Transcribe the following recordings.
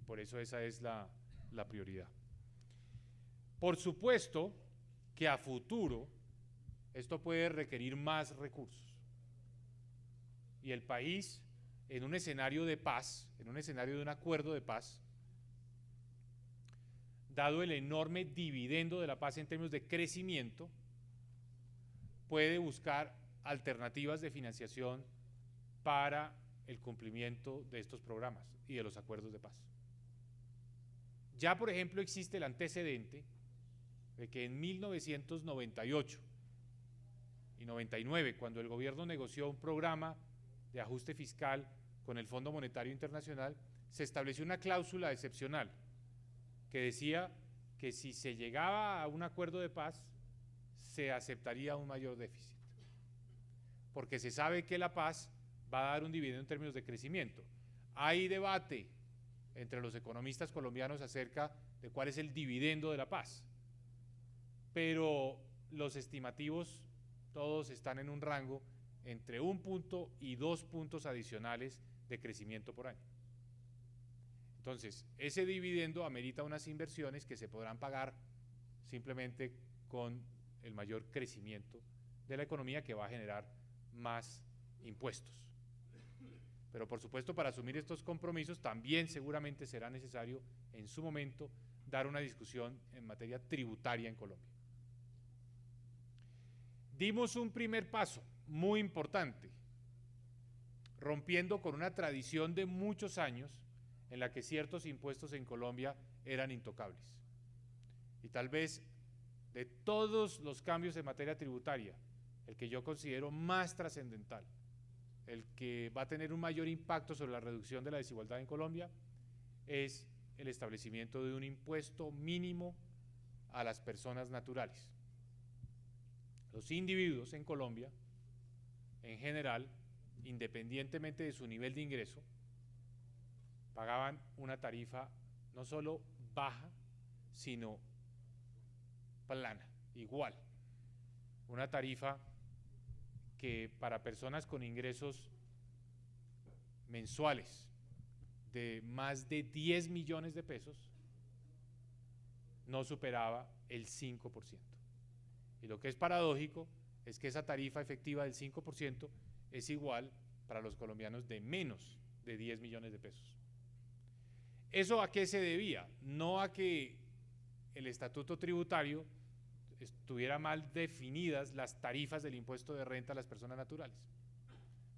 por eso esa es la prioridad. Por supuesto que a futuro esto puede requerir más recursos. Y el país, en un escenario de paz, en un escenario de un acuerdo de paz, dado el enorme dividendo de la paz en términos de crecimiento, puede buscar alternativas de financiación para el cumplimiento de estos programas y de los acuerdos de paz. Ya, por ejemplo, existe el antecedente de que en 1998 y 99, cuando el gobierno negoció un programa de ajuste fiscal con el Fondo Monetario Internacional, se estableció una cláusula excepcional que decía que si se llegaba a un acuerdo de paz, se aceptaría un mayor déficit, porque se sabe que la paz va a dar un dividendo en términos de crecimiento. Hay debate entre los economistas colombianos acerca de cuál es el dividendo de la paz, pero los estimativos todos están en un rango entre 1 punto y 2 puntos adicionales de crecimiento por año. Entonces, ese dividendo amerita unas inversiones que se podrán pagar simplemente con el mayor crecimiento de la economía, que va a generar más impuestos. Pero por supuesto, para asumir estos compromisos también seguramente será necesario en su momento dar una discusión en materia tributaria en Colombia. Dimos un primer paso muy importante, rompiendo con una tradición de muchos años en la que ciertos impuestos en Colombia eran intocables. Y tal vez de todos los cambios en materia tributaria, el que yo considero más trascendental, el que va a tener un mayor impacto sobre la reducción de la desigualdad en Colombia, es el establecimiento de un impuesto mínimo a las personas naturales. Los individuos en Colombia, en general, independientemente de su nivel de ingreso, pagaban una tarifa no solo baja, sino plana, igual. Una tarifa que para personas con ingresos mensuales de más de 10 millones de pesos no superaba el 5%. Y lo que es paradójico es que esa tarifa efectiva del 5% es igual para los colombianos de menos de 10 millones de pesos. ¿Eso a qué se debía? No a que el estatuto tributario estuviera mal definidas las tarifas del impuesto de renta a las personas naturales,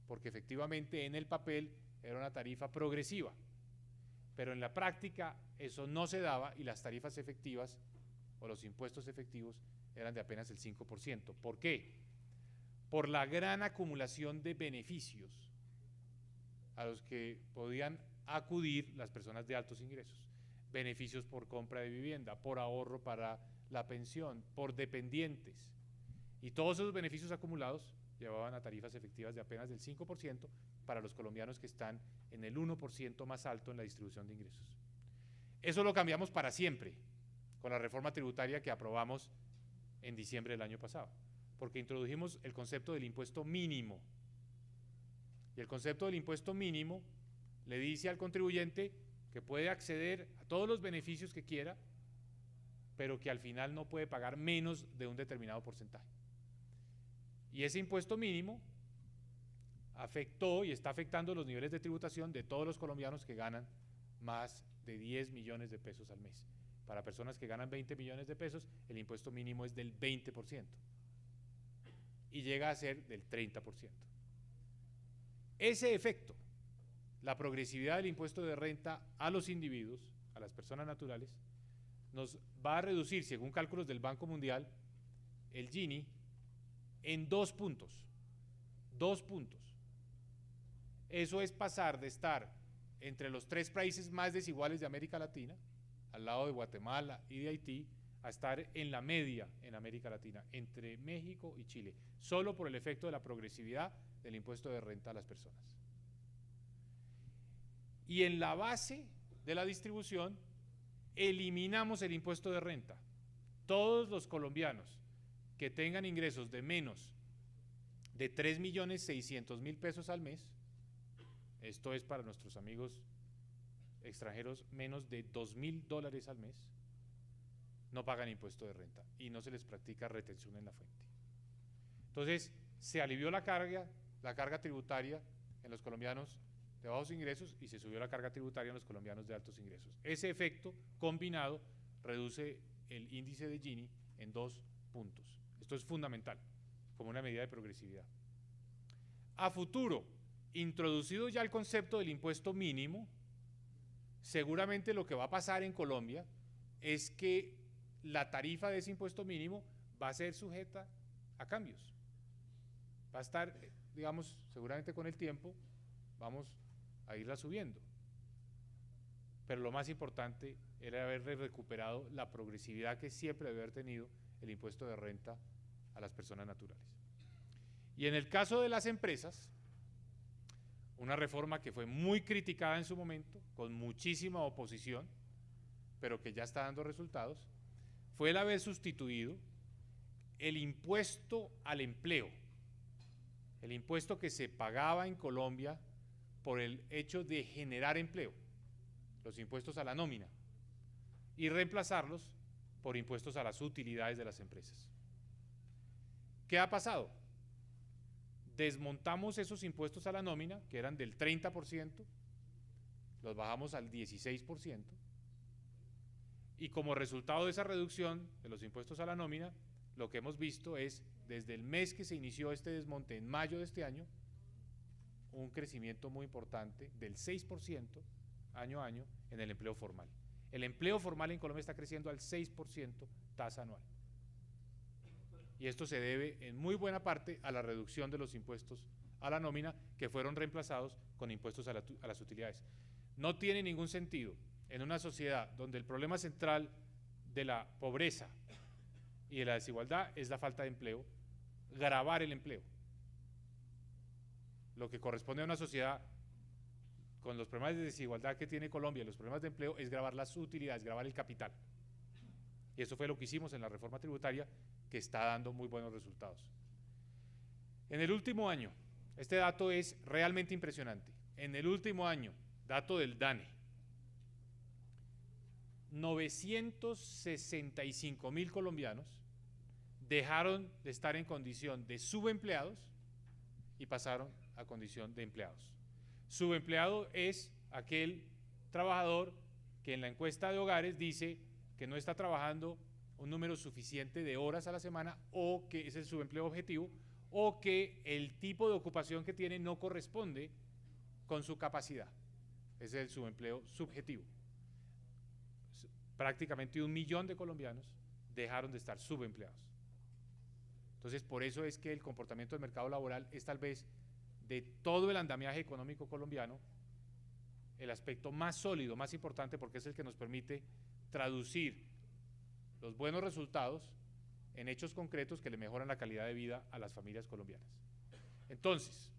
porque efectivamente en el papel era una tarifa progresiva, pero en la práctica eso no se daba y las tarifas efectivas o los impuestos efectivos eran de apenas el 5%. ¿Por qué? Por la gran acumulación de beneficios a los que podían acudir las personas de altos ingresos. Beneficios por compra de vivienda, por ahorro para la pensión, por dependientes. Y todos esos beneficios acumulados llevaban a tarifas efectivas de apenas del 5% para los colombianos que están en el 1% más alto en la distribución de ingresos. Eso lo cambiamos para siempre con la reforma tributaria que aprobamos en diciembre del año pasado, porque introdujimos el concepto del impuesto mínimo. Y el concepto del impuesto mínimo le dice al contribuyente que puede acceder a todos los beneficios que quiera, pero que al final no puede pagar menos de un determinado porcentaje. Y ese impuesto mínimo afectó y está afectando los niveles de tributación de todos los colombianos que ganan más de 10 millones de pesos al mes. Para personas que ganan 20 millones de pesos, el impuesto mínimo es del 20% y llega a ser del 30%. Ese efecto, la progresividad del impuesto de renta a los individuos, a las personas naturales, nos va a reducir, según cálculos del Banco Mundial, el Gini en 2 puntos. 2 puntos. Eso es pasar de estar entre los 3 países más desiguales de América Latina, al lado de Guatemala y de Haití, a estar en la media en América Latina, entre México y Chile, solo por el efecto de la progresividad del impuesto de renta a las personas. Y en la base de la distribución, eliminamos el impuesto de renta. Todos los colombianos que tengan ingresos de menos de 3.600.000 pesos al mes, esto es para nuestros amigos extranjeros menos de $2.000 al mes no pagan impuesto de renta y no se les practica retención en la fuente. Entonces, se alivió la carga tributaria en los colombianos de bajos ingresos y se subió la carga tributaria en los colombianos de altos ingresos. Ese efecto combinado reduce el índice de Gini en 2 puntos. Esto es fundamental, como una medida de progresividad. A futuro, introducido ya el concepto del impuesto mínimo, seguramente lo que va a pasar en Colombia es que la tarifa de ese impuesto mínimo va a ser sujeta a cambios. Va a estar, digamos, seguramente con el tiempo vamos a irla subiendo. Pero lo más importante era haber recuperado la progresividad que siempre debe haber tenido el impuesto de renta a las personas naturales. Y en el caso de las empresas, una reforma que fue muy criticada en su momento, con muchísima oposición, pero que ya está dando resultados, fue el haber sustituido el impuesto al empleo, el impuesto que se pagaba en Colombia por el hecho de generar empleo, los impuestos a la nómina, y reemplazarlos por impuestos a las utilidades de las empresas. ¿Qué ha pasado? Desmontamos esos impuestos a la nómina, que eran del 30%, los bajamos al 16%, y como resultado de esa reducción de los impuestos a la nómina, lo que hemos visto es, desde el mes que se inició este desmonte, en mayo de este año, un crecimiento muy importante del 6% año a año en el empleo formal. El empleo formal en Colombia está creciendo al 6% tasa anual. Y esto se debe en muy buena parte a la reducción de los impuestos a la nómina, que fueron reemplazados con impuestos a las utilidades. No tiene ningún sentido en una sociedad donde el problema central de la pobreza y de la desigualdad es la falta de empleo, gravar el empleo. Lo que corresponde a una sociedad con los problemas de desigualdad que tiene Colombia y los problemas de empleo es gravar las utilidades, gravar el capital. Y eso fue lo que hicimos en la reforma tributaria, que está dando muy buenos resultados. En el último año, este dato es realmente impresionante, en el último año, dato del DANE, 965.000 colombianos dejaron de estar en condición de subempleados y pasaron a condición de empleados. Subempleado es aquel trabajador que en la encuesta de hogares dice que no está trabajando un número suficiente de horas a la semana, o que es el subempleo objetivo, o que el tipo de ocupación que tiene no corresponde con su capacidad. Ese es el subempleo subjetivo. Prácticamente 1 millón de colombianos dejaron de estar subempleados. Entonces, por eso es que el comportamiento del mercado laboral es tal vez de todo el andamiaje económico colombiano el aspecto más sólido, más importante, porque es el que nos permite traducir los buenos resultados en hechos concretos que le mejoran la calidad de vida a las familias colombianas. Entonces,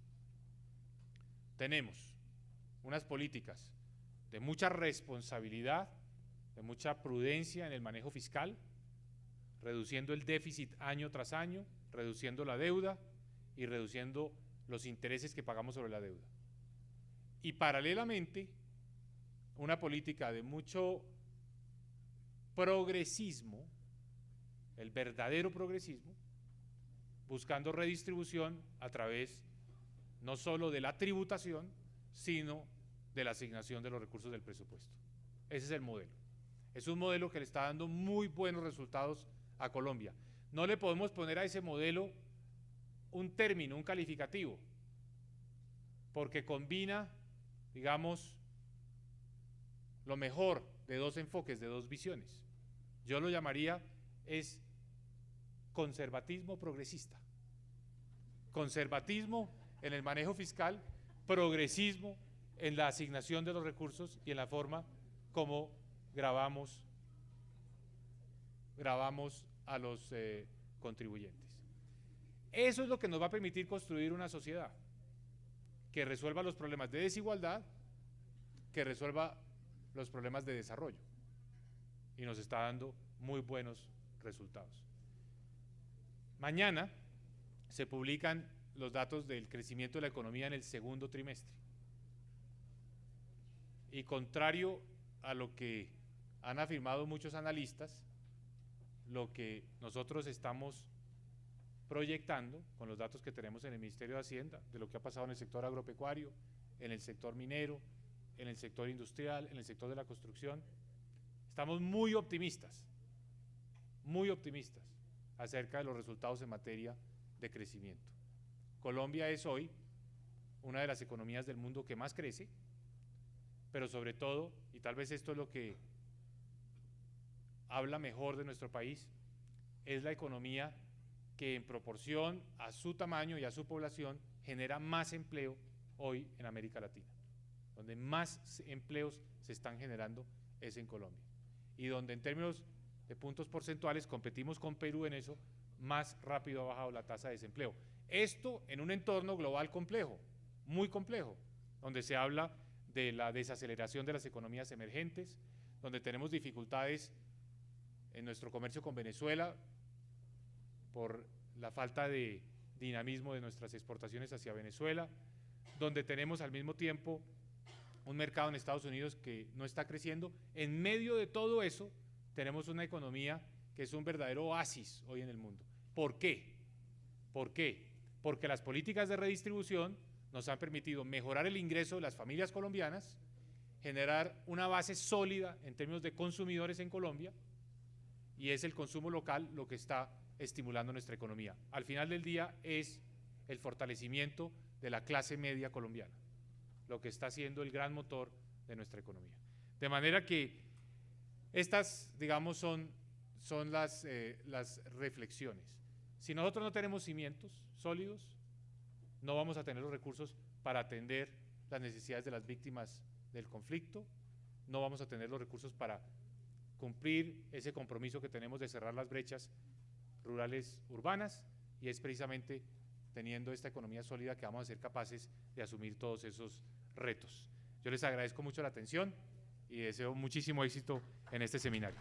tenemos unas políticas de mucha responsabilidad, de mucha prudencia en el manejo fiscal, reduciendo el déficit año tras año, reduciendo la deuda y reduciendo los intereses que pagamos sobre la deuda. Y paralelamente, una política de mucho progresismo, el verdadero progresismo, buscando redistribución a través no solo de la tributación, sino de la asignación de los recursos del presupuesto. Ese es el modelo. Es un modelo que le está dando muy buenos resultados a Colombia. No le podemos poner a ese modelo un término, un calificativo, porque combina, digamos, lo mejor de dos enfoques, de dos visiones. Yo lo llamaría es conservatismo progresista. Conservatismo en el manejo fiscal, progresismo en la asignación de los recursos y en la forma como gravamos a los contribuyentes. Eso es lo que nos va a permitir construir una sociedad que resuelva los problemas de desigualdad, que resuelva los problemas de desarrollo, y nos está dando muy buenos resultados. Mañana se publican los datos del crecimiento de la economía en el segundo trimestre. Y contrario a lo que han afirmado muchos analistas, lo que nosotros estamos proyectando con los datos que tenemos en el Ministerio de Hacienda, de lo que ha pasado en el sector agropecuario, en el sector minero, en el sector industrial, en el sector de la construcción, estamos muy optimistas acerca de los resultados en materia de crecimiento. Colombia es hoy una de las economías del mundo que más crece, pero sobre todo, y tal vez esto es lo que habla mejor de nuestro país, es la economía que en proporción a su tamaño y a su población genera más empleo hoy en América Latina. Donde más empleos se están generando es en Colombia. Y donde en términos de puntos porcentuales competimos con Perú en eso, más rápido ha bajado la tasa de desempleo. Esto en un entorno global complejo, muy complejo, donde se habla de la desaceleración de las economías emergentes, donde tenemos dificultades en nuestro comercio con Venezuela por la falta de dinamismo de nuestras exportaciones hacia Venezuela, donde tenemos al mismo tiempo un mercado en Estados Unidos que no está creciendo. En medio de todo eso, tenemos una economía que es un verdadero oasis hoy en el mundo. ¿Por qué? ¿Por qué? Porque las políticas de redistribución nos han permitido mejorar el ingreso de las familias colombianas, generar una base sólida en términos de consumidores en Colombia, y es el consumo local lo que está estimulando nuestra economía. Al final del día es el fortalecimiento de la clase media colombiana lo que está siendo el gran motor de nuestra economía. De manera que estas, digamos, son las reflexiones. Si nosotros no tenemos cimientos sólidos, no vamos a tener los recursos para atender las necesidades de las víctimas del conflicto, no vamos a tener los recursos para cumplir ese compromiso que tenemos de cerrar las brechas rurales urbanas, y es precisamente teniendo esta economía sólida que vamos a ser capaces de asumir todos esos retos. Yo les agradezco mucho la atención y deseo muchísimo éxito en este seminario.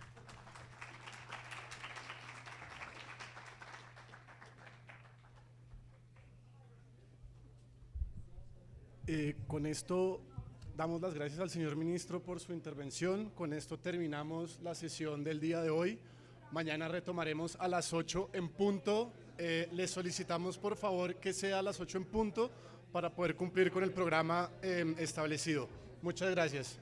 Con esto damos las gracias al señor ministro por su intervención. Con esto terminamos la sesión del día de hoy. Mañana retomaremos a las 8 en punto. Les solicitamos por favor que sea a las 8 en punto para poder cumplir con el programa establecido. Muchas gracias.